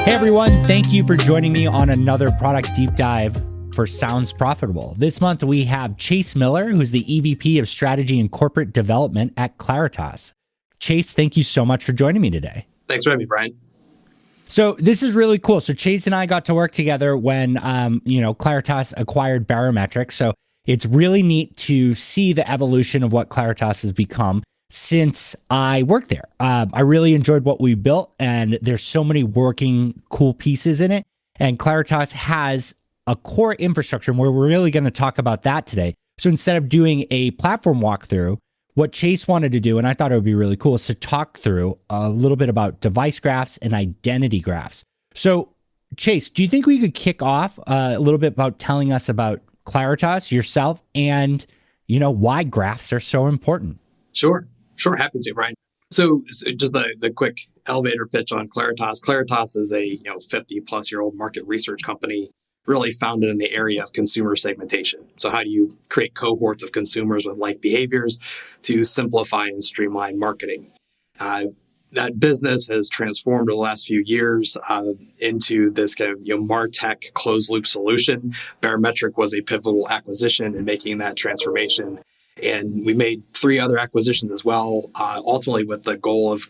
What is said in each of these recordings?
Hey everyone, thank you for joining me on another product deep dive for Sounds Profitable. This month we have Chase Miller, who's the EVP of Strategy and Corporate Development at Claritas. Chase, thank you so much for joining me today. Thanks for having me, Brian. So this is really cool. So Chase and I got to work together when, Claritas acquired Barometric. So it's really neat to see the evolution of what Claritas has become since I worked there. I really enjoyed what we built, and there's so many working cool pieces in it. And Claritas has a core infrastructure, and we're really going to talk about that today. So instead of doing a platform walkthrough, what Chase wanted to do, and I thought it would be really cool, is to talk through a little bit about device graphs and identity graphs. So Chase, do you think we could kick off a little bit about telling us about Claritas, yourself, and why graphs are so important? Sure, happy to, Brian. So just the quick elevator pitch on Claritas. Claritas is a 50-plus-year-old market research company, really founded in the area of consumer segmentation. So how do you create cohorts of consumers with like behaviors to simplify and streamline marketing? That business has transformed over the last few years into this kind of MarTech closed-loop solution. Barometric was a pivotal acquisition in making that transformation. And we made 3 other acquisitions as well, ultimately with the goal of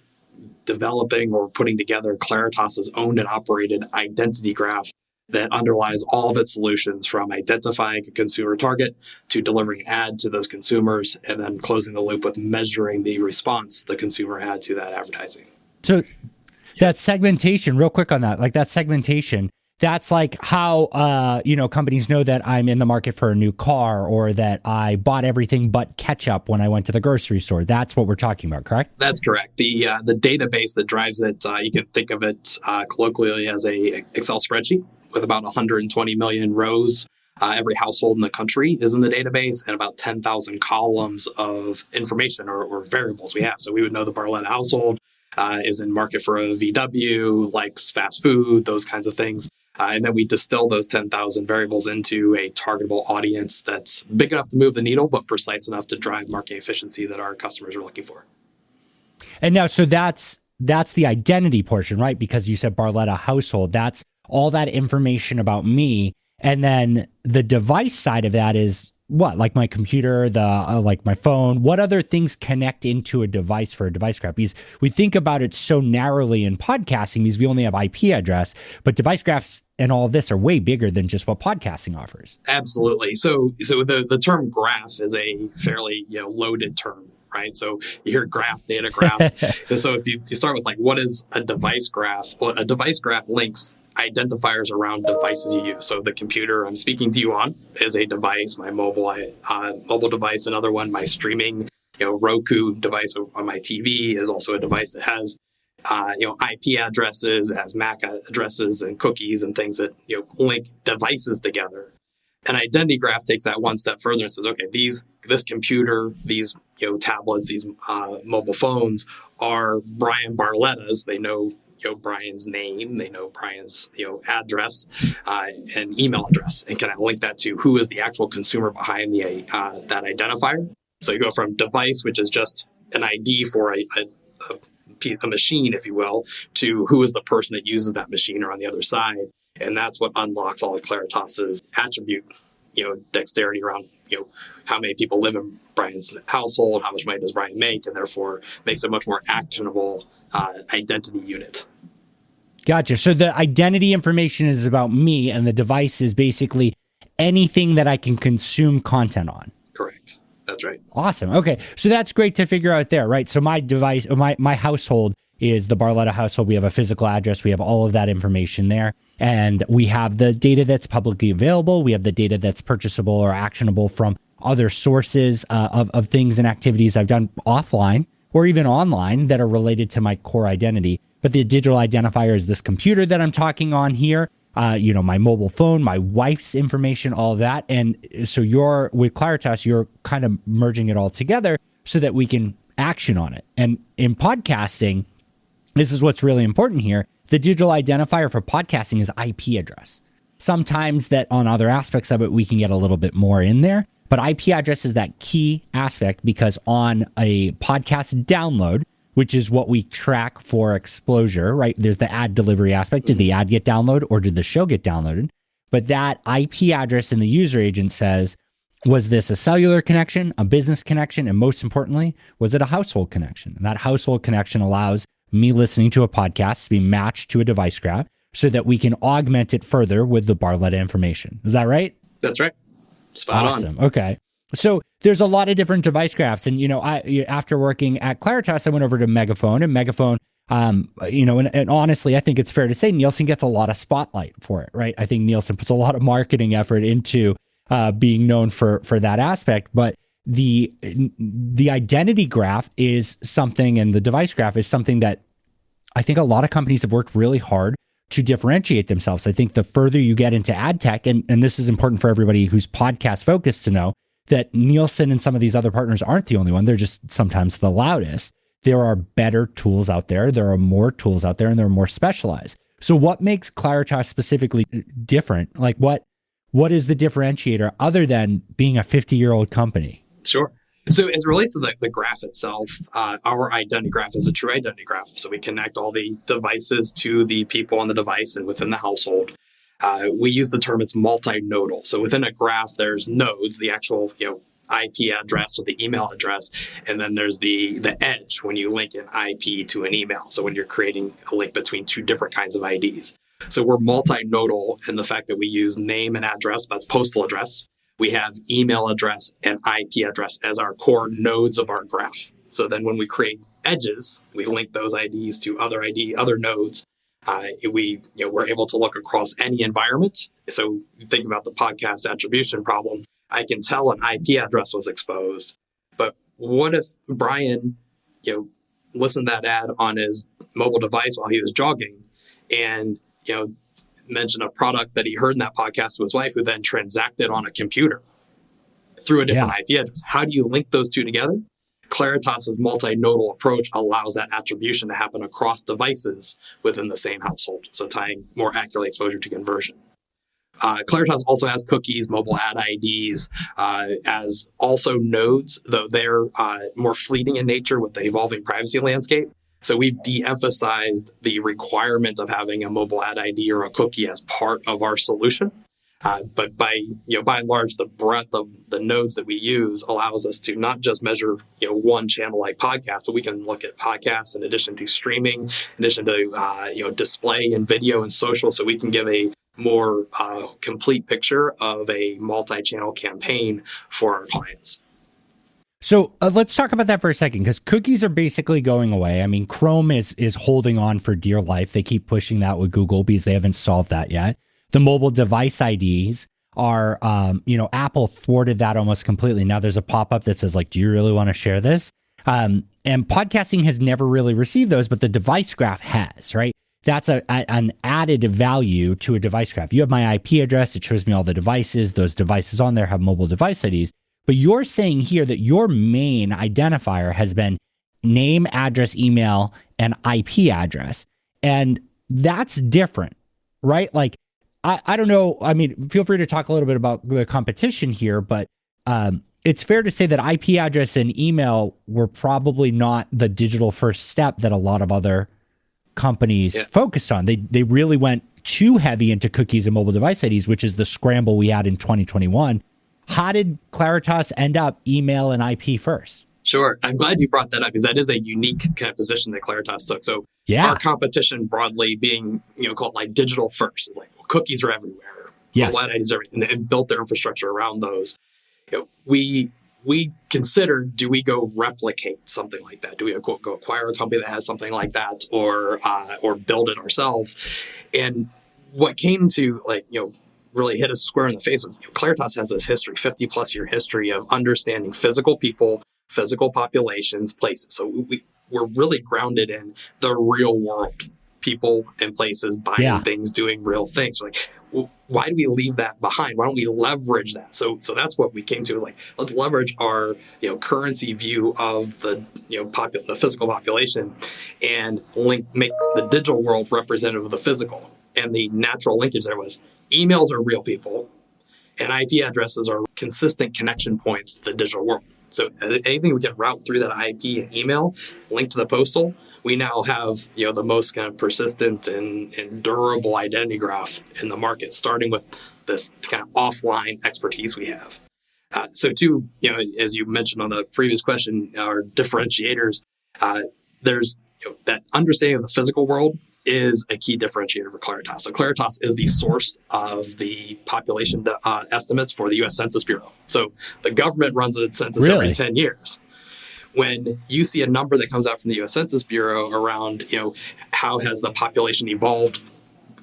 developing or putting together Claritas's owned and operated identity graph that underlies all of its solutions, from identifying a consumer target to delivering an ad to those consumers, and then closing the loop with measuring the response the consumer had to that advertising. So that segmentation, real quick on that, like that segmentation, that's like how, companies know that I'm in the market for a new car, or that I bought everything but ketchup when I went to the grocery store. That's what we're talking about, correct? That's correct. The database that drives it, you can think of it colloquially as a Excel spreadsheet with about 120 million rows. Every household in the country is in the database, and about 10,000 columns of information or variables we have. So we would know the Barletta household is in market for a VW, likes fast food, those kinds of things. And then we distill those 10,000 variables into a targetable audience that's big enough to move the needle, but precise enough to drive marketing efficiency that our customers are looking for. And now, so that's the identity portion, right? Because you said Barletta household, that's all that information about me. And then the device side of that is what? Like my computer, like my phone. What other things connect into a device for a device graph? Because we think about it so narrowly in podcasting because we only have IP address, but device graphs and all of this are way bigger than just what podcasting offers. Absolutely. So the term graph is a fairly loaded term, right? So you hear graph, data graph. So if you start with like, what is a device graph? Well, a device graph links identifiers around devices you use. So the computer I'm speaking to you on is a device. My mobile device, another one. My streaming, Roku device on my TV is also a device that has, IP addresses, it has MAC addresses and cookies and things that link devices together. An identity graph takes that one step further and says, okay, this computer, these tablets, these mobile phones are Bryan Barletta's. They know Brian's name, they know Brian's address and email address, and can I link that to who is the actual consumer behind the that identifier? So you go from device, which is just an ID for a machine, if you will, to who is the person that uses that machine or on the other side, and that's what unlocks all of Claritas's attribute, dexterity around how many people live in Brian's household, how much money does Brian make, and therefore makes a much more actionable identity unit. Gotcha. So the identity information is about me, and the device is basically anything that I can consume content on. Correct. That's right. Awesome. Okay. So that's great to figure out there, right? So my device, my household is the Barletta household. We have a physical address. We have all of that information there. And we have the data that's publicly available. We have the data that's purchasable or actionable from other sources of things and activities I've done offline or even online that are related to my core identity. But the digital identifier is this computer that I'm talking on here, my mobile phone, my wife's information, all of that. And so with Claritas, you're kind of merging it all together so that we can action on it. And in podcasting, this is what's really important here. The digital identifier for podcasting is IP address. Sometimes that on other aspects of it, we can get a little bit more in there. But IP address is that key aspect because on a podcast download, which is what we track for exposure, right? There's the ad delivery aspect. Did the ad get downloaded or did the show get downloaded? But that IP address in the user agent says, was this a cellular connection, a business connection, and most importantly, was it a household connection? And that household connection allows me listening to a podcast to be matched to a device graph so that we can augment it further with the Barletta information. Is that right? That's right. Spot on. Awesome. Okay. So there's a lot of different device graphs. And, after working at Claritas, I went over to Megaphone, and Megaphone, and honestly, I think it's fair to say Nielsen gets a lot of spotlight for it, right? I think Nielsen puts a lot of marketing effort into being known for that aspect. But the identity graph is something, and the device graph is something that I think a lot of companies have worked really hard to differentiate themselves. I think the further you get into ad tech, and this is important for everybody who's podcast focused to know, that Nielsen and some of these other partners aren't the only one. They're just sometimes the loudest. There are better tools out there. There are more tools out there, and they're more specialized. So what makes Claritas specifically different? Like what is the differentiator other than being a 50-year-old company? Sure. So as it relates to the graph itself, our identity graph is a true identity graph. So we connect all the devices to the people on the device and within the household. We use the term, it's multinodal. So within a graph, there's nodes, the actual IP address or the email address, and then there's the edge when you link an IP to an email. So when you're creating a link between two different kinds of IDs. So we're multinodal in the fact that we use name and address, that's postal address. We have email address and IP address as our core nodes of our graph. So then when we create edges, we link those IDs to other nodes. We're able to look across any environment. So you think about the podcast attribution problem. I can tell an IP address was exposed, but what if Bryan, listened to that ad on his mobile device while he was jogging, and mentioned a product that he heard in that podcast to his wife, who then transacted on a computer through a different IP address? How do you link those two together? Claritas' multinodal approach allows that attribution to happen across devices within the same household, so tying more accurately exposure to conversion. Claritas also has cookies, mobile ad IDs, as also nodes, though they're more fleeting in nature with the evolving privacy landscape. So we've de-emphasized the requirement of having a mobile ad ID or a cookie as part of our solution. But by and large, the breadth of the nodes that we use allows us to not just measure, one channel like podcast, but we can look at podcasts in addition to streaming, in addition to, display and video and social. So we can give a more complete picture of a multi-channel campaign for our clients. So let's talk about that for a second, because cookies are basically going away. I mean, Chrome is holding on for dear life. They keep pushing that with Google because they haven't solved that yet. The mobile device IDs are, Apple thwarted that almost completely. Now there's a pop-up that says, do you really want to share this? And podcasting has never really received those, but the device graph has, right? That's an added value to a device graph. You have my IP address. It shows me all the devices. Those devices on there have mobile device IDs. But you're saying here that your main identifier has been name, address, email, and IP address. And that's different, right? I don't know. I mean, feel free to talk a little bit about the competition here, but it's fair to say that IP address and email were probably not the digital first step that a lot of other companies focused on. They really went too heavy into cookies and mobile device IDs, which is the scramble we had in 2021. How did Claritas end up email and IP first? Sure. I'm glad you brought that up because that is a unique kind of position that Claritas took. So our competition broadly being, called digital first. It's cookies are everywhere. Mobile ad IDs are everywhere, and built their infrastructure around those. We considered, do we go replicate something like that? Do we go acquire a company that has something like that or build it ourselves? And what came to really hit us square in the face was Claritas has this history, 50 plus year history of understanding physical people, physical populations, places. So we're really grounded in the real world, people and places buying things, doing real things. Why do we leave that behind? Why don't we leverage that? So that's what we came to is let's leverage our currency view of the the physical population and make the digital world representative of the physical. And the natural linkage there was emails are real people and IP addresses are consistent connection points to the digital world. So anything we can route through that IP and email, link to the postal, we now have the most kind of persistent and durable identity graph in the market, starting with this kind of offline expertise we have. So too, as you mentioned on the previous question, our differentiators, there's that understanding of the physical world is a key differentiator for Claritas. So Claritas is the source of the population estimates for the U.S. Census Bureau. So the government runs a census every 10 years. When you see a number that comes out from the U.S. Census Bureau around, how has the population evolved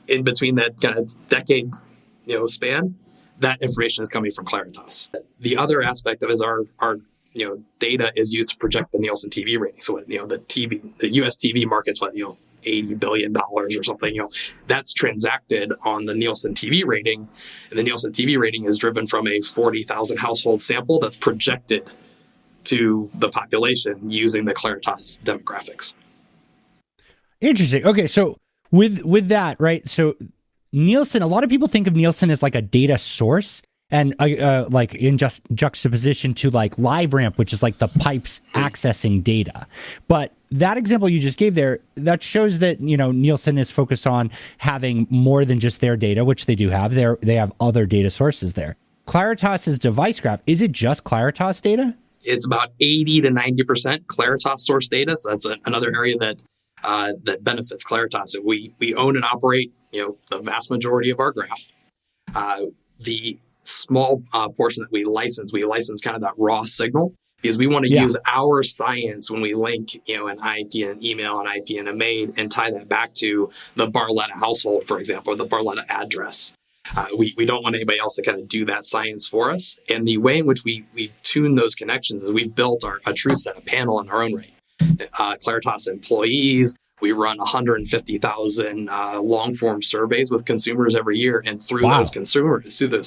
in between that kind of decade, span, that information is coming from Claritas. The other aspect of it is our data is used to project the Nielsen TV rating. So, the U.S. TV market's $80 billion or something, that's transacted on the Nielsen TV rating. And the Nielsen TV rating is driven from a 40,000 household sample that's projected to the population using the Claritas demographics. Interesting. Okay, so with that, right? So Nielsen, a lot of people think of Nielsen as like a data source, and like in just juxtaposition to like LiveRamp, which is like the pipes accessing data. But that example you just gave there, that shows that Nielsen is focused on having more than just their data, which they do have. They have other data sources there. Claritas's device graph, is it just Claritas data? It's about 80 to 90% Claritas source data. So that's another area that benefits Claritas. So we own and operate the vast majority of our graph. The small portion that we license kind of that raw signal, because we want to use our science when we link an IP and an email, an IP and a maid, and tie that back to the Barletta household, for example, or the Barletta address. We don't want anybody else to kind of do that science for us. And the way in which we tune those connections is we've built a true set, a panel in our own right. Claritas employees, we run 150,000 long-form surveys with consumers every year. And through those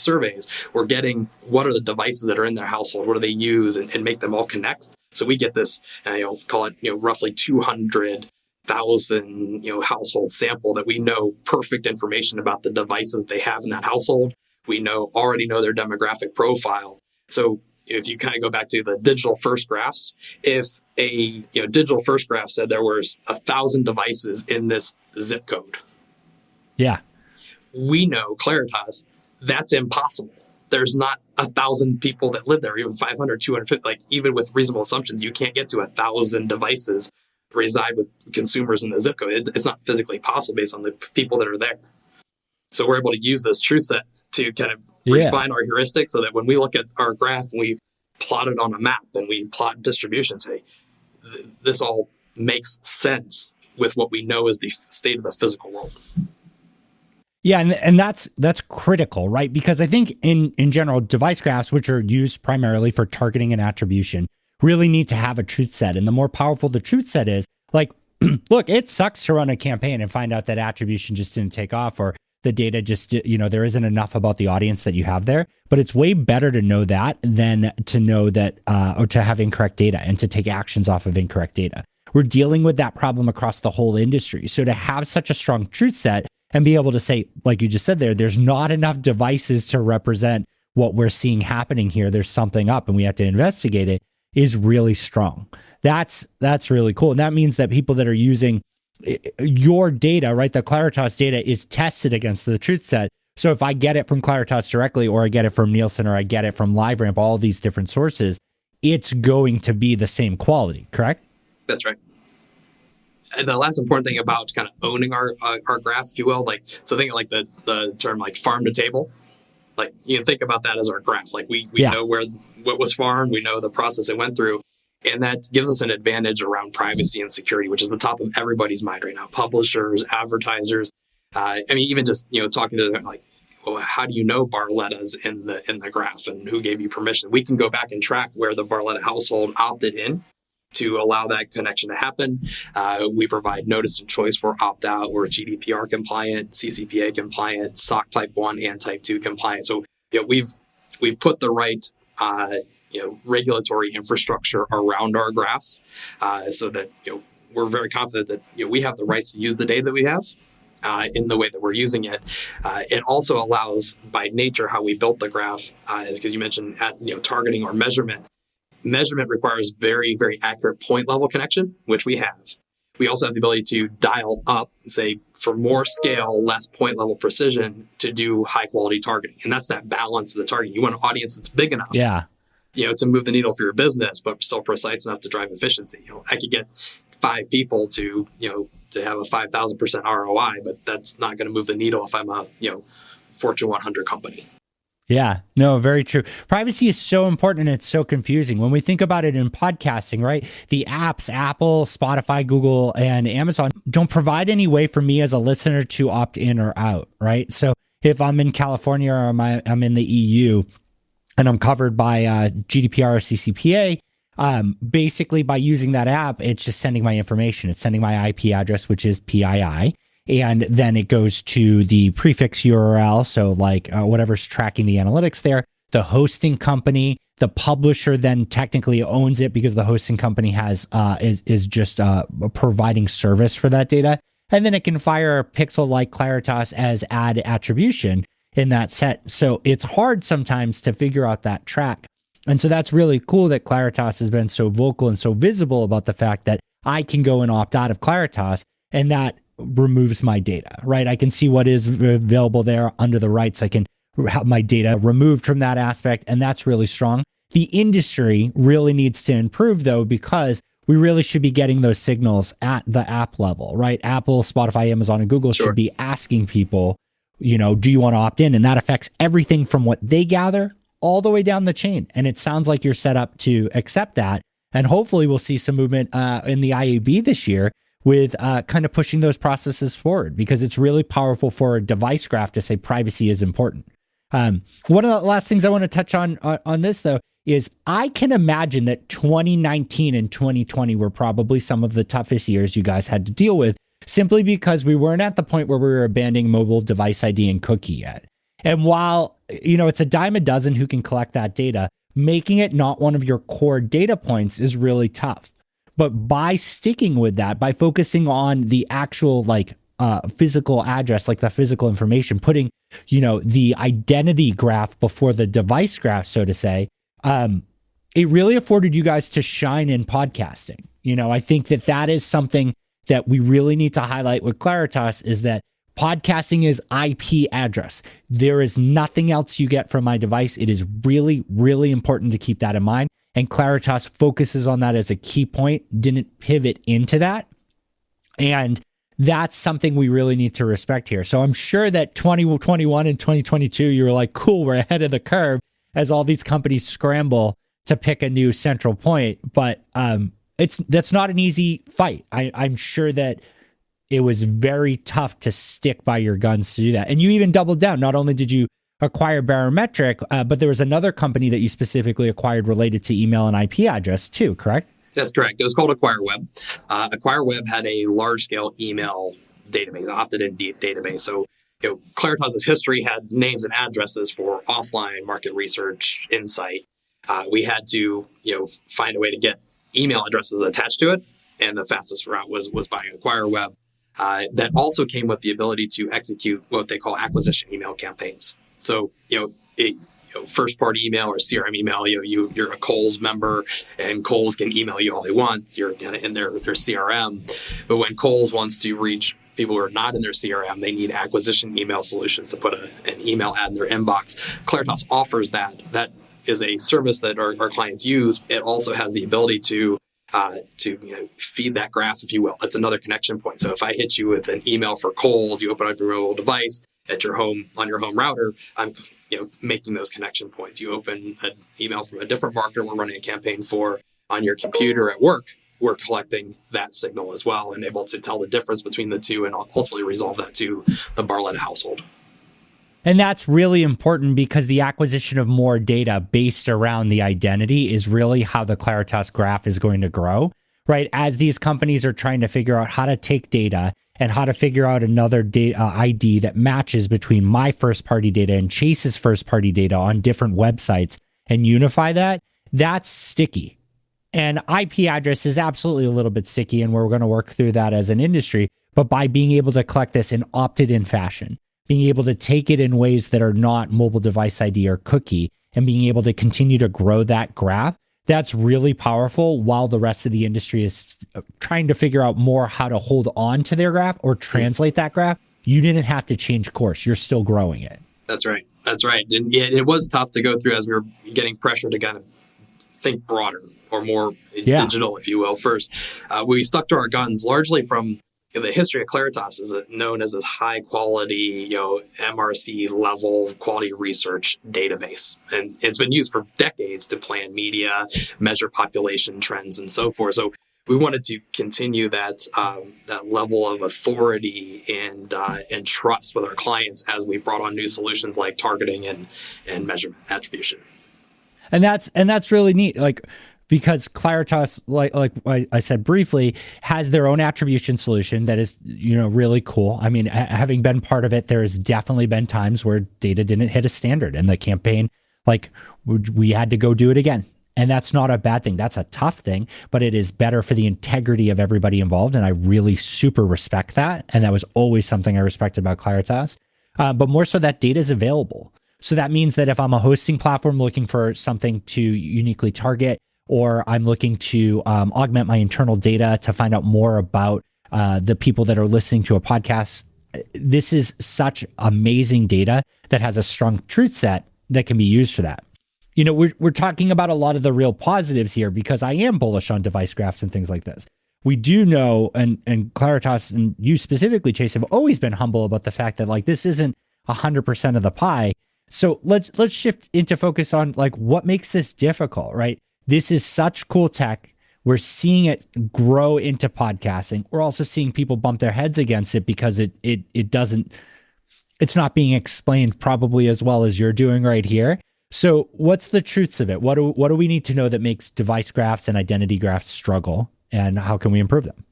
surveys, we're getting what are the devices that are in their household, what do they use, and make them all connect. So we get this, call it, roughly 200,000 household sample that we know perfect information about the devices they have in that household. We already know their demographic profile. So if you kind of go back to the digital first graphs, if a digital first graph said there was 1,000 devices in this zip code, we know Claritas, that's impossible. There's not 1,000 people that live there, even 500, 250. Like even with reasonable assumptions, you can't get to 1,000 devices reside with consumers in the zip code. It's not physically possible based on the people that are there. So we're able to use this true set to kind of refine our heuristics so that when we look at our graph and we plot it on a map and we plot distribution, say, this all makes sense with what we know is the state of the physical world. Yeah, and that's critical, right? Because I think in general, device graphs, which are used primarily for targeting and attribution, really need to have a truth set. And the more powerful the truth set is, like, look, it sucks to run a campaign and find out that attribution just didn't take off, or the data just, there isn't enough about the audience that you have there. But it's way better to know that than to know that, or to have incorrect data and to take actions off of incorrect data. We're dealing with that problem across the whole industry. So to have such a strong truth set and be able to say, like you just said there's not enough devices to represent what we're seeing happening here. There's something up and we have to investigate it, is really strong. That's really cool. And that means that people that are using your data, right, the Claritas data is tested against the truth set. So if I get it from Claritas directly, or I get it from Nielsen, or I get it from LiveRamp, all these different sources, it's going to be the same quality, correct? That's right. And the last important thing about kind of owning our graph, if you will, so think like the term like farm to table. Like, think about that as our graph. Like we know what was farmed, we know the process it went through. And that gives us an advantage around privacy and security, which is the top of everybody's mind right now. Publishers, advertisers. Even just, talking to them, like, well, how do you know Barletta's in the graph and who gave you permission? We can go back and track where the Barletta household opted in to allow that connection to happen. We provide notice and choice for opt-out. We're GDPR compliant, CCPA compliant, SOC Type 1 and Type 2 compliant. So, we've put the right regulatory infrastructure around our graph, so that we're very confident that we have the rights to use the data that we have in the way that we're using it. It also allows, by nature, how we built the graph, because you mentioned targeting or measurement, measurement requires very, very accurate point level connection, which we have. We also have the ability to dial up, say, for more scale, less point level precision to do high quality targeting. And that's that balance of the target. You want an audience that's big enough, to move the needle for your business, but still precise enough to drive efficiency. I could get 5 people to have a 5,000% ROI, but that's not going to move the needle if I'm a, Fortune 100 company. Yeah, no, very true. Privacy is so important and it's so confusing. When we think about it in podcasting, right? The apps, Apple, Spotify, Google, and Amazon don't provide any way for me as a listener to opt in or out, right? So if I'm in California or I'm in the EU and I'm covered by GDPR or CCPA, basically by using that app, it's just sending my information. It's sending my IP address, which is PII. And then it goes to the prefix URL. So like whatever's tracking the analytics there, the hosting company, the publisher then technically owns it because the hosting company is just providing service for that data. And then it can fire a pixel like Claritas as add attribution in that set. So it's hard sometimes to figure out that track. And so that's really cool that Claritas has been so vocal and so visible about the fact that I can go and opt out of Claritas and that removes my data, right? I can see what is available there under the rights. I can have my data removed from that aspect, and that's really strong. The industry really needs to improve, though, because we really should be getting those signals at the app level, right? Apple, Spotify, Amazon, and Google should be asking people, do you want to opt in? And that affects everything from what they gather all the way down the chain. And it sounds like you're set up to accept that. And hopefully we'll see some movement in the IAB this year with kind of pushing those processes forward, because it's really powerful for a device graph to say privacy is important. One of the last things I want to touch on this, though, is I can imagine that 2019 and 2020 were probably some of the toughest years you guys had to deal with, simply because we weren't at the point where we were abandoning mobile device ID and cookie yet. And while, it's a dime a dozen who can collect that data, making it not one of your core data points is really tough. But by sticking with that, by focusing on the actual physical address, like the physical information, putting, the identity graph before the device graph, so to say, it really afforded you guys to shine in podcasting. I think that is something that we really need to highlight with Claritas, is that podcasting is IP address. There is nothing else you get from my device. It is really, really important to keep that in mind. And Claritas focuses on that as a key point, didn't pivot into that. And that's something we really need to respect here. So I'm sure that 2021 and 2022, you were like, cool, we're ahead of the curve as all these companies scramble to pick a new central point. But that's not an easy fight. I'm sure that it was very tough to stick by your guns to do that. And you even doubled down. Not only did you acquire Barometric, but there was another company that you specifically acquired related to email and IP address too, correct? That's correct. It was called AcquireWeb. AcquireWeb had a large-scale email database, opted-in database. So, Claritas' history had names and addresses for offline market research insight. We had to, find a way to get email addresses attached to it, and the fastest route was buying AcquireWeb. That also came with the ability to execute what they call acquisition email campaigns. So, first-party email or CRM email, you're a Kohl's member, and Kohl's can email you all they want. You're in their CRM. But when Kohl's wants to reach people who are not in their CRM, they need acquisition email solutions to put an email ad in their inbox. Claritas offers that. That is a service that our clients use. It also has the ability to feed that graph, if you will. It's another connection point. So if I hit you with an email for Kohl's, you open up your mobile device at your home on your home router, I'm making those connection points. You open an email from a different marketer we're running a campaign for on your computer at work, we're collecting that signal as well and able to tell the difference between the two and ultimately resolve that to the Barletta household. And that's really important because the acquisition of more data based around the identity is really how the Claritas graph is going to grow, right? As these companies are trying to figure out how to take data and how to figure out another data ID that matches between my first-party data and Chase's first-party data on different websites and unify that, that's sticky. And IP address is absolutely a little bit sticky, and we're going to work through that as an industry. But by being able to collect this in opted-in fashion, being able to take it in ways that are not mobile device ID or cookie, and being able to continue to grow that graph, That's really powerful while the rest of the industry is trying to figure out more how to hold on to their graph or translate that graph. You didn't have to change course. You're still growing it. That's right. That's right. And it was tough to go through as we were getting pressure to kind of think broader or more digital, if you will, first. We stuck to our guns largely from the history of Claritas is known as this high quality, MRC level quality research database. And it's been used for decades to plan media, measure population trends, and so forth. So we wanted to continue that level of authority and trust with our clients as we brought on new solutions like targeting and measurement attribution. And that's really neat. Because Claritas, like I said briefly, has their own attribution solution that is, really cool. I mean, having been part of it, there's definitely been times where data didn't hit a standard and the campaign, we had to go do it again. And that's not a bad thing. That's a tough thing, but it is better for the integrity of everybody involved. And I really super respect that. And that was always something I respected about Claritas. But more so that data is available. So that means that if I'm a hosting platform looking for something to uniquely target, or I'm looking to augment my internal data to find out more about the people that are listening to a podcast, this is such amazing data that has a strong truth set that can be used for that. We're talking about a lot of the real positives here because I am bullish on device graphs and things like this. We do know, and Claritas and you specifically, Chase, have always been humble about the fact that this isn't 100% of the pie. So let's shift into focus on what makes this difficult, right? This is such cool tech. We're seeing it grow into podcasting. We're also seeing people bump their heads against it because it's not being explained probably as well as you're doing right here. So what's the truths of it? What do we need to know that makes device graphs and identity graphs struggle, and how can we improve them?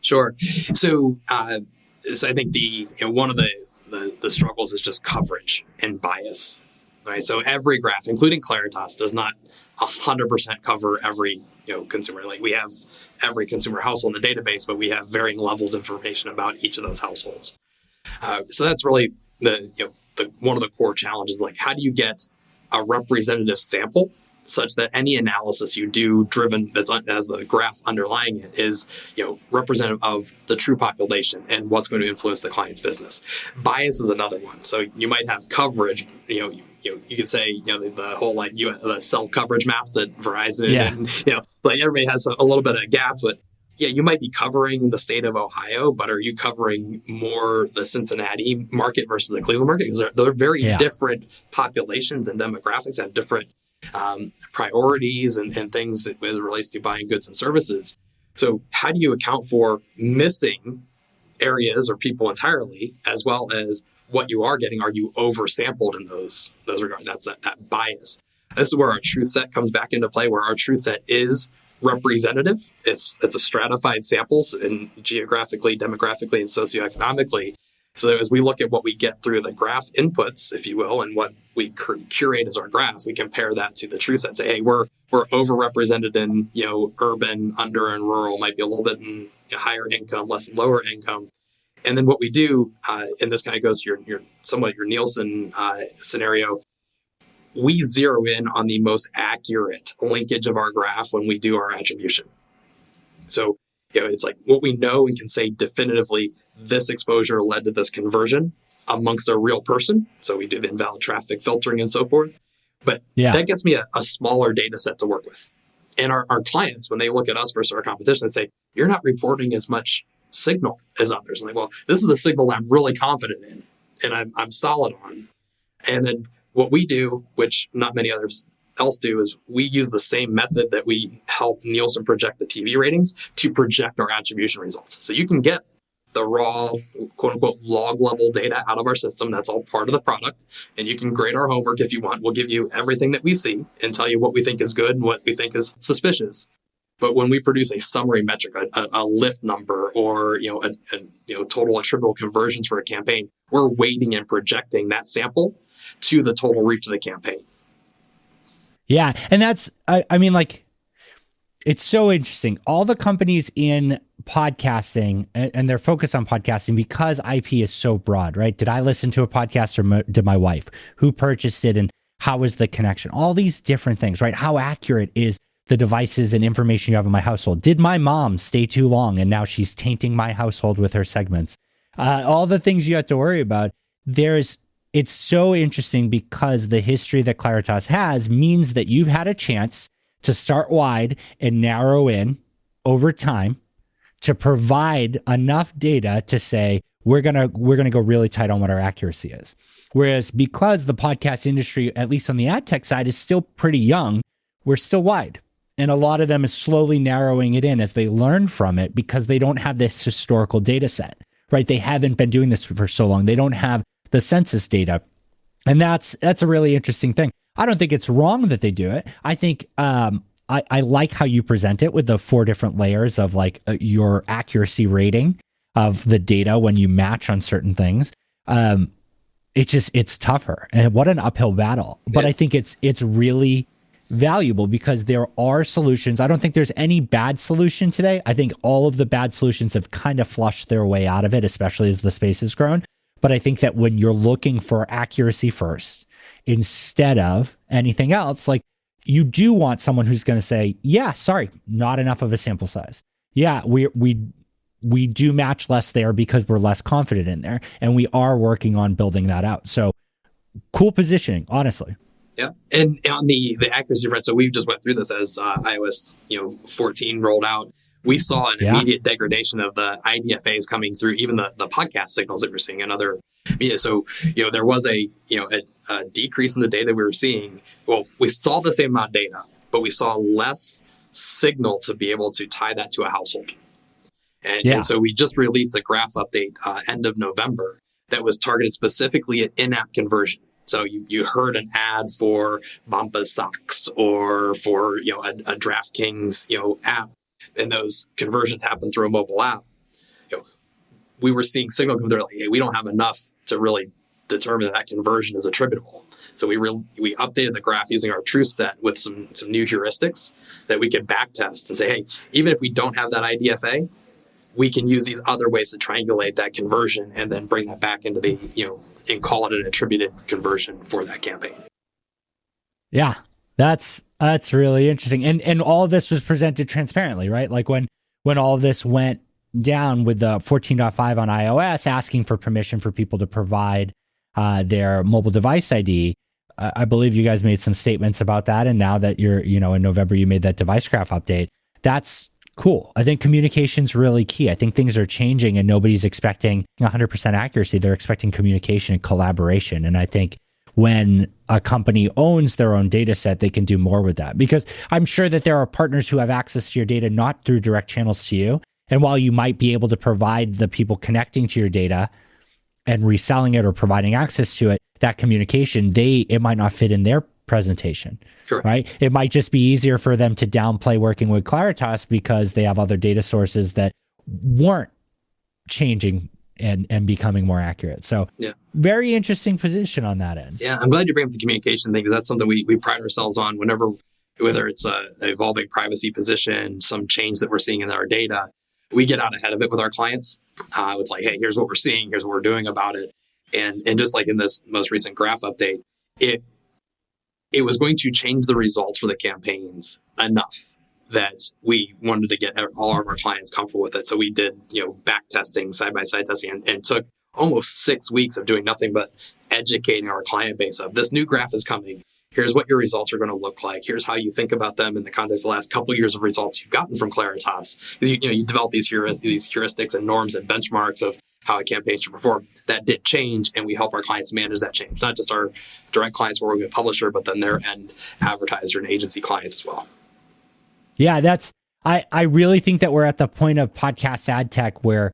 Sure. So I think one of the struggles is just coverage and bias. Right. So every graph, including Claritas, does not 100% cover every consumer. We have every consumer household in the database, but we have varying levels of information about each of those households. So that's really the one of the core challenges. How do you get a representative sample such that any analysis you do driven that's as the graph underlying it is representative of the true population and what's going to influence the client's business. Bias is another one. So you might have coverage. You could say the whole the cell coverage maps that Verizon and everybody has a little bit of gaps, but you might be covering the state of Ohio, but are you covering more the Cincinnati market versus the Cleveland market? Because they're very different populations and demographics, have different priorities and things as it relates to buying goods and services. So how do you account for missing areas or people entirely, as well as what you are getting? Are you oversampled in those regards? That's that bias. This is where our truth set comes back into play, where our truth set is representative. It's a stratified samples and geographically, demographically, and socioeconomically. So as we look at what we get through the graph inputs, if you will, and what we curate as our graph, we compare that to the truth set and say, hey, we're overrepresented in urban, under, and rural, might be a little bit in higher income, less lower income. And then what we do, and this kind of goes to your Nielsen scenario, we zero in on the most accurate linkage of our graph when we do our attribution. So it's what we know and can say definitively, this exposure led to this conversion amongst a real person. So we do the invalid traffic filtering and so forth. But that gets me a smaller data set to work with. And our clients, when they look at us versus our competition, they say, you're not reporting as much signal as others. And this is the signal that I'm really confident in and I'm solid on. And then what we do, which not many others else do, is we use the same method that we help Nielsen project the TV ratings to project our attribution results. So you can get the raw, quote unquote, log level data out of our system. That's all part of the product. And you can grade our homework if you want. We'll give you everything that we see and tell you what we think is good and what we think is suspicious. But when we produce a summary metric, a lift number, or total attributable conversions for a campaign, we're weighting and projecting that sample to the total reach of the campaign. Yeah, and that's it's so interesting. All the companies in podcasting and they're focused on podcasting because IP is so broad, right? Did I listen to a podcast or did my wife? Who purchased it and how was the connection? All these different things, right? How accurate is the devices and information you have in my household? Did my mom stay too long and now she's tainting my household with her segments? All the things you have to worry about. It's so interesting because the history that Claritas has means that you've had a chance to start wide and narrow in over time to provide enough data to say, we're gonna go really tight on what our accuracy is. Whereas because the podcast industry, at least on the ad tech side, is still pretty young, we're still wide. And a lot of them is slowly narrowing it in as they learn from it because they don't have this historical data set, right? They haven't been doing this for so long. They don't have the census data. And that's a really interesting thing. I don't think it's wrong that they do it. I think I like how you present it with the 4 different layers of like your accuracy rating of the data when you match on certain things. It's tougher, and what an uphill battle. But I think it's really valuable because there are solutions. I don't think there's any bad solution today. I think all of the bad solutions have kind of flushed their way out of it, especially as the space has grown. But I think that when you're looking for accuracy first, instead of anything else, like you do want someone who's going to say, yeah, sorry, not enough of a sample size. Yeah, we do match less there because we're less confident in there. And we are working on building that out. So cool positioning, honestly. Yeah. And on the accuracy front, so we just went through this as iOS 14 rolled out. We saw an immediate degradation of the IDFAs coming through, even the podcast signals that we're seeing in other media. So, there was a decrease in the data we were seeing. Well, we saw the same amount of data, but we saw less signal to be able to tie that to a household. And so we just released a graph update end of November that was targeted specifically at in-app conversion. So you heard an ad for Bampa socks or for a DraftKings app, and those conversions happen through a mobile app. We were seeing signal come through like, hey, we don't have enough to really determine that conversion is attributable. So we updated the graph using our truth set with some new heuristics that we could back test and say, hey, even if we don't have that IDFA, we can use these other ways to triangulate that conversion and then bring that back into the and call it an attributed conversion for that campaign. Yeah, that's really interesting. And all of this was presented transparently, right? Like when all of this went down with the 14.5 on iOS, asking for permission for people to provide their mobile device ID. I believe you guys made some statements about that. And now that you're, in November, you made that device graph update. That's cool. I think communication's really key. I think things are changing and nobody's expecting 100% accuracy. They're expecting communication and collaboration. And I think when a company owns their own data set, they can do more with that, because I'm sure that there are partners who have access to your data, not through direct channels to you. And while you might be able to provide the people connecting to your data and reselling it or providing access to it, that communication, it might not fit in their presentation. Correct. Right? It might just be easier for them to downplay working with Claritas because they have other data sources that weren't changing and becoming more accurate. So very interesting position on that end. Yeah, I'm glad you bring up the communication thing, because that's something we pride ourselves on whether it's a evolving privacy position, some change that we're seeing in our data. We get out ahead of it with our clients with like, hey, here's what we're seeing, here's what we're doing about it. And just like in this most recent graph update, it was going to change the results for the campaigns enough that we wanted to get all of our clients comfortable with it. So we did, back testing, side-by-side testing, and took almost 6 weeks of doing nothing but educating our client base of this new graph is coming. Here's what your results are going to look like. Here's how you think about them in the context of the last couple of years of results you've gotten from Claritas. Because you develop these heuristics and norms and benchmarks of how a campaign should perform. That did change, and we help our clients manage that change. Not just our direct clients where we're a publisher, but then their end advertiser and agency clients as well. Yeah, I really think that we're at the point of podcast ad tech where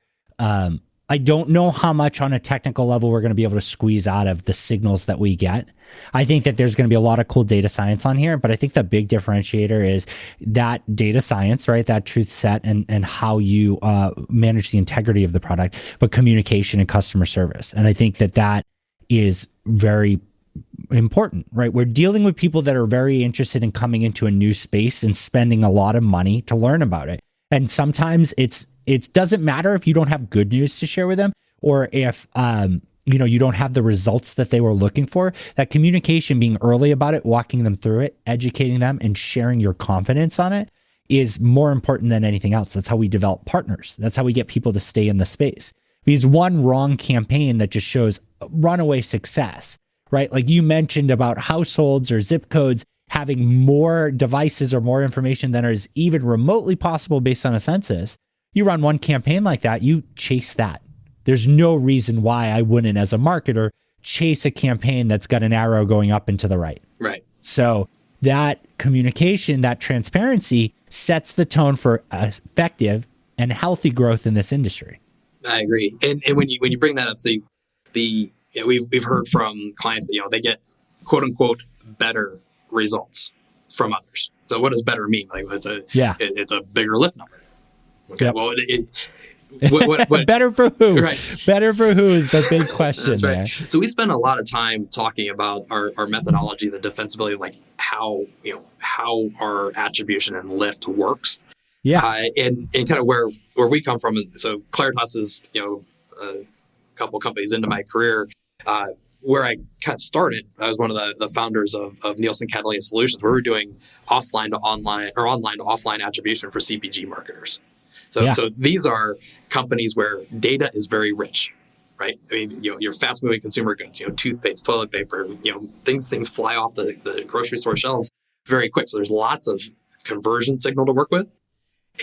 I don't know how much on a technical level we're going to be able to squeeze out of the signals that we get. I think that there's going to be a lot of cool data science on here, but I think the big differentiator is that data science, right? That truth set and how you manage the integrity of the product, but communication and customer service. And I think that is very important, right? We're dealing with people that are very interested in coming into a new space and spending a lot of money to learn about it. And sometimes it doesn't matter if you don't have good news to share with them, or if you don't have the results that they were looking for, that communication, being early about it, walking them through it, educating them, and sharing your confidence on it is more important than anything else. That's how we develop partners. That's how we get people to stay in the space. Because one wrong campaign that just shows runaway success, right? Like you mentioned about households or zip codes having more devices or more information than is even remotely possible based on a census. You run one campaign like that, you chase that. There's no reason why I wouldn't, as a marketer, chase a campaign that's got an arrow going up and to the right. Right. So that communication, that transparency sets the tone for effective and healthy growth in this industry. I agree. And when you bring that up, we've heard from clients that, they get quote unquote better results from others. So what does better mean? Like it's a bigger lift number. Okay. Yep. Well, what better for who? Right. Better for who is the big question. That's right. There. So we spend a lot of time talking about our methodology, the defensibility, like how our attribution and lift works. Yeah. And kind of where we come from. So Claritas is, a couple companies into my career, where I kind of started. I was one of the founders of Nielsen Catalina Solutions, where we're doing offline to online or online to offline attribution for CPG marketers. So these are companies where data is very rich, right? I mean, your fast moving consumer goods, toothpaste, toilet paper, things fly off the grocery store shelves very quick. So there's lots of conversion signal to work with.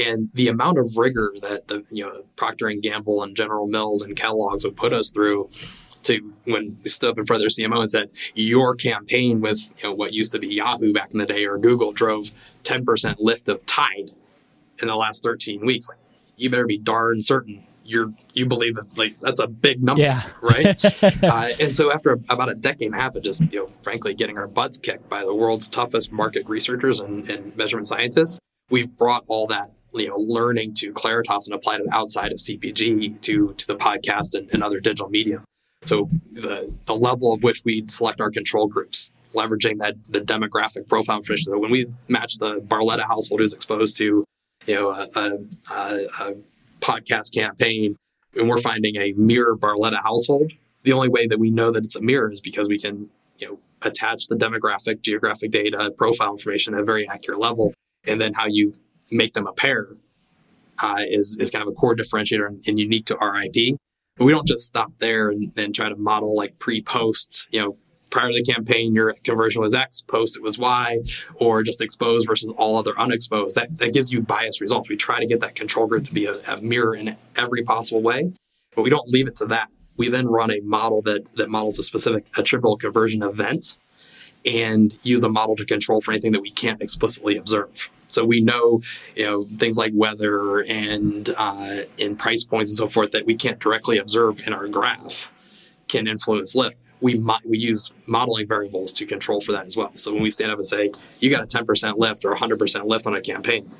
And the amount of rigor that the Procter & Gamble and General Mills and Kellogg's would put us through to when we stood up in front of their CMO and said, your campaign with what used to be Yahoo back in the day or Google drove 10% lift of Tide in the last 13 weeks. Like, you better be darn certain you believe that, like, that's a big number, right? And so after about a decade and a half of just, frankly, getting our butts kicked by the world's toughest market researchers and measurement scientists, we've brought all that learning to Claritas and applied it outside of CPG to the podcast and other digital media. So the level of which we select our control groups, leveraging the demographic profile information. So when we match the Barletta household who's exposed to a podcast campaign, and we're finding a mirror Barletta household, the only way that we know that it's a mirror is because we can attach the demographic, geographic data, profile information at a very accurate level, and then how you make them a pair is kind of a core differentiator and unique to our IP. But we don't just stop there and try to model like pre-post, prior to the campaign, your conversion was X, post it was Y, or just exposed versus all other unexposed. That gives you biased results. We try to get that control group to be a mirror in every possible way, but we don't leave it to that. We then run a model that models a specific attributable conversion event and use a model to control for anything that we can't explicitly observe. So we know, things like weather and price points and so forth that we can't directly observe in our graph can influence lift. We use modeling variables to control for that as well. So when we stand up and say, you got a 10% lift or 100% lift on a campaign,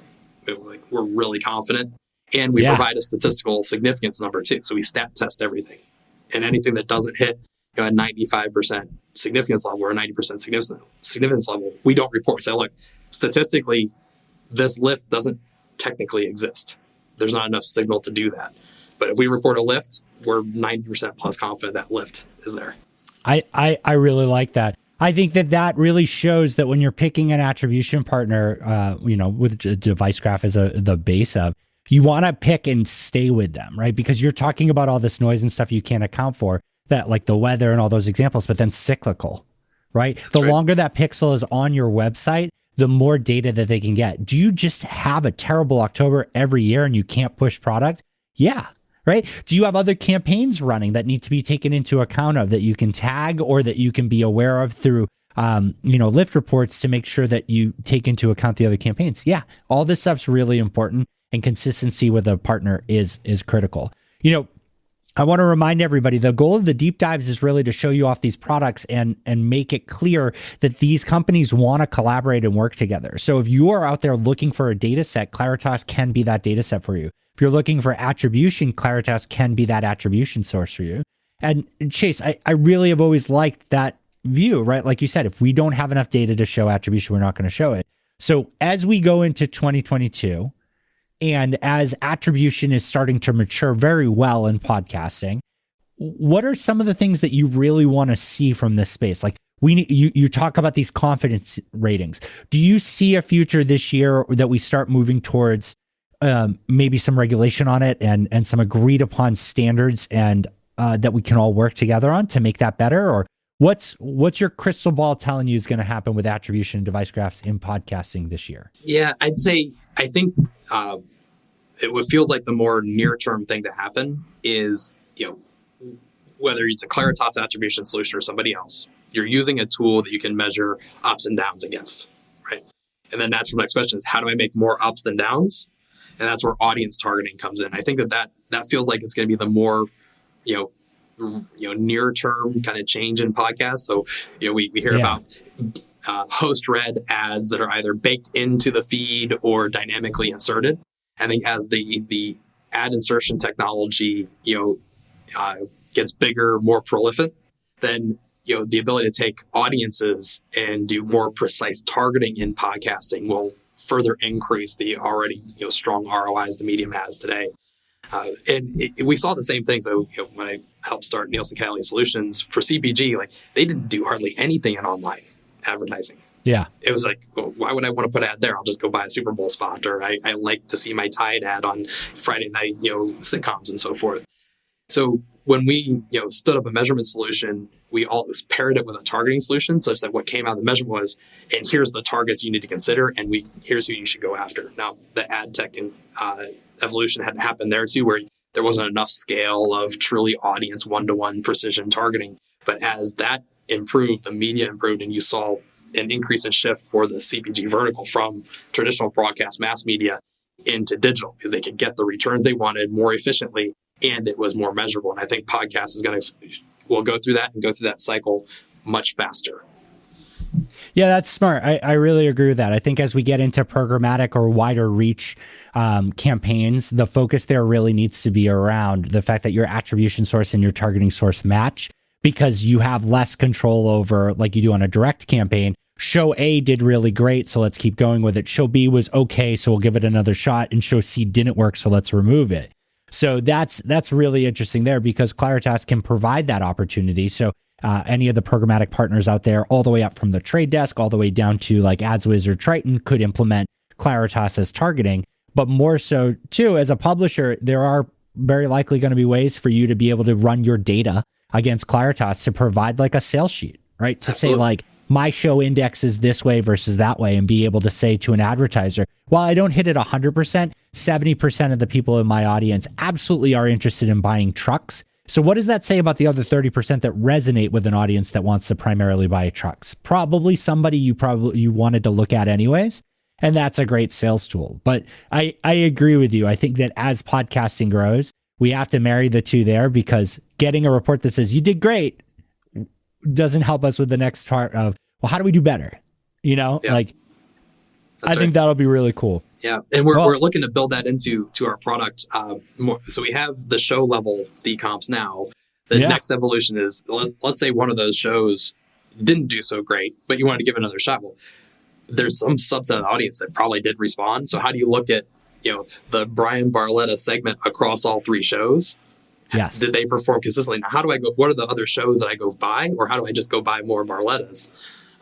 we're really confident. And we provide a statistical significance number too. So we stat test everything. And anything that doesn't hit a 95% significance level or a 90% significance level, we don't report. So look, statistically, this lift doesn't technically exist. There's not enough signal to do that. But if we report a lift, we're 90% plus confident that lift is there. I really like that. I think that really shows that when you're picking an attribution partner, with a device graph as the base of, you want to pick and stay with them, right? Because you're talking about all this noise and stuff you can't account for, that like the weather and all those examples, but then cyclical, right? The longer that pixel is on your website, the more data that they can get. Do you just have a terrible October every year and you can't push product? Yeah. Right? Do you have other campaigns running that need to be taken into account of that you can tag or that you can be aware of through, lift reports to make sure that you take into account the other campaigns? Yeah. All this stuff's really important, and consistency with a partner is critical. I want to remind everybody, the goal of the deep dives is really to show you off these products and make it clear that these companies want to collaborate and work together. So if you are out there looking for a data set, Claritas can be that data set for you. If you're looking for attribution, Claritas can be that attribution source for you. And Chase, I really have always liked that view, right? Like you said, if we don't have enough data to show attribution, we're not going to show it. So as we go into 2022, and as attribution is starting to mature very well in podcasting, what are some of the things that you really want to see from this space? Like you talk about these confidence ratings. Do you see a future this year that we start moving towards maybe some regulation on it and some agreed upon standards and that we can all work together on to make that better? Or what's your crystal ball telling you is going to happen with attribution and device graphs in podcasting this year? Yeah, I think it feels like the more near-term thing to happen is, whether it's a Claritas attribution solution or somebody else, you're using a tool that you can measure ups and downs against, right? And the natural next question is, how do I make more ups than downs? And that's where audience targeting comes in. I think that feels like it's going to be the more, near-term kind of change in podcasts. So, we hear about host-read ads that are either baked into the feed or dynamically inserted. I think as the ad insertion technology, gets bigger, more prolific, then, the ability to take audiences and do more precise targeting in podcasting will further increase the already, strong ROIs the medium has today. We saw the same thing. So when I helped start Nielsen County Solutions for CPG, like they didn't do hardly anything in online advertising. Yeah. It was like, well, why would I want to put an ad there? I'll just go buy a Super Bowl spot, or I like to see my Tide ad on Friday night, sitcoms and so forth. So when we, stood up a measurement solution, we all paired it with a targeting solution such that what came out of the measurement was, and here's the targets you need to consider, and here's who you should go after. Now, the ad tech and evolution had to happen there too, where there wasn't enough scale of truly audience one-to-one precision targeting. But as that improved, the media improved, and you saw an increase in shift for the CPG vertical from traditional broadcast mass media into digital, because they could get the returns they wanted more efficiently, and it was more measurable. And I think podcast will go through that cycle much faster. Yeah, that's smart. I really agree with that. I think as we get into programmatic or wider reach campaigns, the focus there really needs to be around the fact that your attribution source and your targeting source match, because you have less control over, like you do on a direct campaign. Show A did really great, so let's keep going with it. Show B was okay, so we'll give it another shot. And show C didn't work, so let's remove it. So that's really interesting there, because Claritas can provide that opportunity. So any of the programmatic partners out there, all the way up from the Trade Desk, all the way down to like AdsWizz or Triton, could implement Claritas as targeting. But more so too, as a publisher, there are very likely going to be ways for you to be able to run your data against Claritas to provide like a sales sheet, right? To Absolutely. Say like, my show indexes this way versus that way, and be able to say to an advertiser, while I don't hit it 100%, 70% of the people in my audience absolutely are interested in buying trucks. So what does that say about the other 30% that resonate with an audience that wants to primarily buy trucks? Probably somebody you wanted to look at anyways. And that's a great sales tool. But I agree with you. I think that as podcasting grows, we have to marry the two there, because getting a report that says you did great doesn't help us with the next part of, well, how do we do better? Yeah. I think that'll be really cool. Yeah. And we're looking to build that into our product more. So we have the show level decomps now. The next evolution is, let's say one of those shows didn't do so great, but you wanted to give it another shot. Well, there's some subset of the audience that probably did respond. So how do you look at, the Bryan Barletta segment across all three shows? Yes. Did they perform consistently? Now, how do I go? What are the other shows that I go buy, or how do I just go buy more Barlettas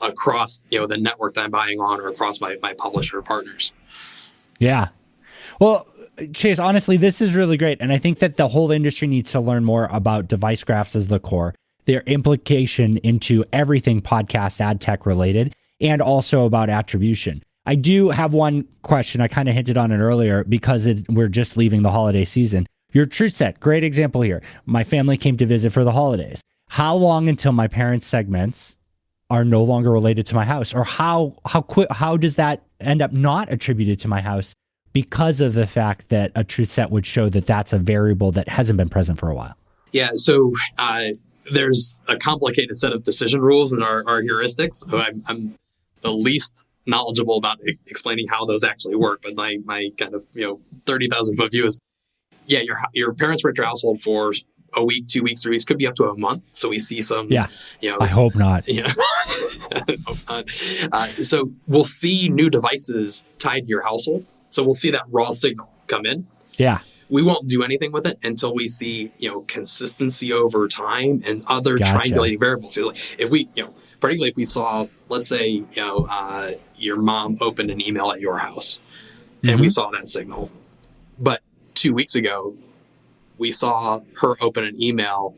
across, the network that I'm buying on, or across my publisher partners? Yeah. Well, Chase, honestly, this is really great. And I think that the whole industry needs to learn more about device graphs as the core, their implication into everything podcast ad tech related, and also about attribution. I do have one question. I kind of hinted on it earlier, because we're just leaving the holiday season. Your TruthSet, great example here. My family came to visit for the holidays. How long until my parents' segments are no longer related to my house? Or how does that end up not attributed to my house because of the fact that a TruthSet would show that that's a variable that hasn't been present for a while? Yeah, so there's a complicated set of decision rules and our heuristics. So I'm the least knowledgeable about explaining how those actually work, but my kind of 30,000 foot view is, yeah, your parents were at your household for a week, 2 weeks, 3 weeks, could be up to a month. So we see some, I hope not. Yeah. Hope not. So we'll see new devices tied to your household. So we'll see that raw signal come in. Yeah. we won't do anything with it until we see, consistency over time and other triangulating variables. So like if we, particularly if we saw, let's say, your mom opened an email at your house and we saw that signal, but 2 weeks ago, we saw her open an email,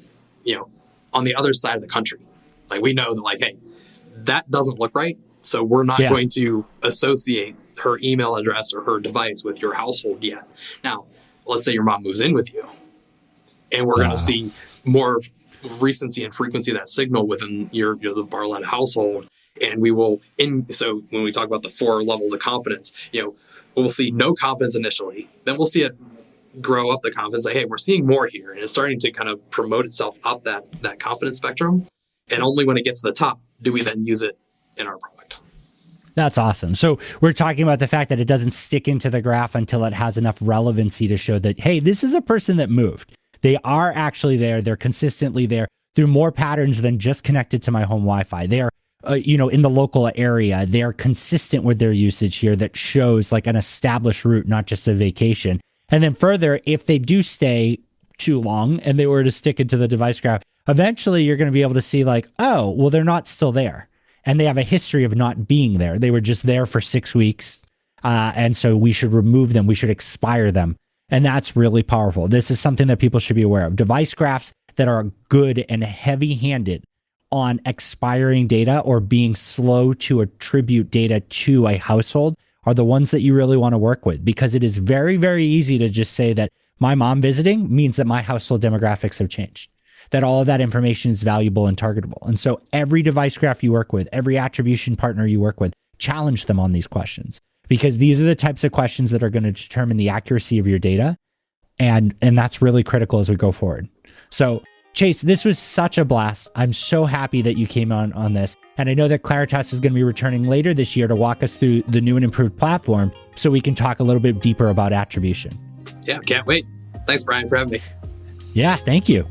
on the other side of the country. Like we know that like, hey, that doesn't look right. So we're not going to associate her email address or her device with your household yet. Now, let's say your mom moves in with you and we're going to see more recency and frequency of that signal within the Barletta household. And we will, so when we talk about the 4 levels of confidence, we'll see no confidence initially. Then we'll see it grow up the confidence. Like, hey, we're seeing more here. And it's starting to kind of promote itself up that confidence spectrum. And only when it gets to the top do we then use it in our product. That's awesome. So we're talking about the fact that it doesn't stick into the graph until it has enough relevancy to show that, hey, this is a person that moved. They are actually there. They're consistently there through more patterns than just connected to my home Wi-Fi. They are, in the local area. They are consistent with their usage here that shows like an established route, not just a vacation. And then further, if they do stay too long and they were to stick into the device graph, eventually you're going to be able to see like, oh, well, they're not still there. And they have a history of not being there. They were just there for 6 weeks. And so we should remove them. We should expire them. And that's really powerful. This is something that people should be aware of. Device graphs that are good and heavy-handed on expiring data or being slow to attribute data to a household are the ones that you really want to work with, because it is very, very easy to just say that my mom visiting means that my household demographics have changed, that all of that information is valuable and targetable. And so every device graph you work with, every attribution partner you work with, challenge them on these questions, because these are the types of questions that are going to determine the accuracy of your data. And that's really critical as we go forward. So Chase, this was such a blast. I'm so happy that you came on this. And I know that Claritas is going to be returning later this year to walk us through the new and improved platform so we can talk a little bit deeper about attribution. Yeah, can't wait. Thanks, Bryan, for having me. Yeah, thank you.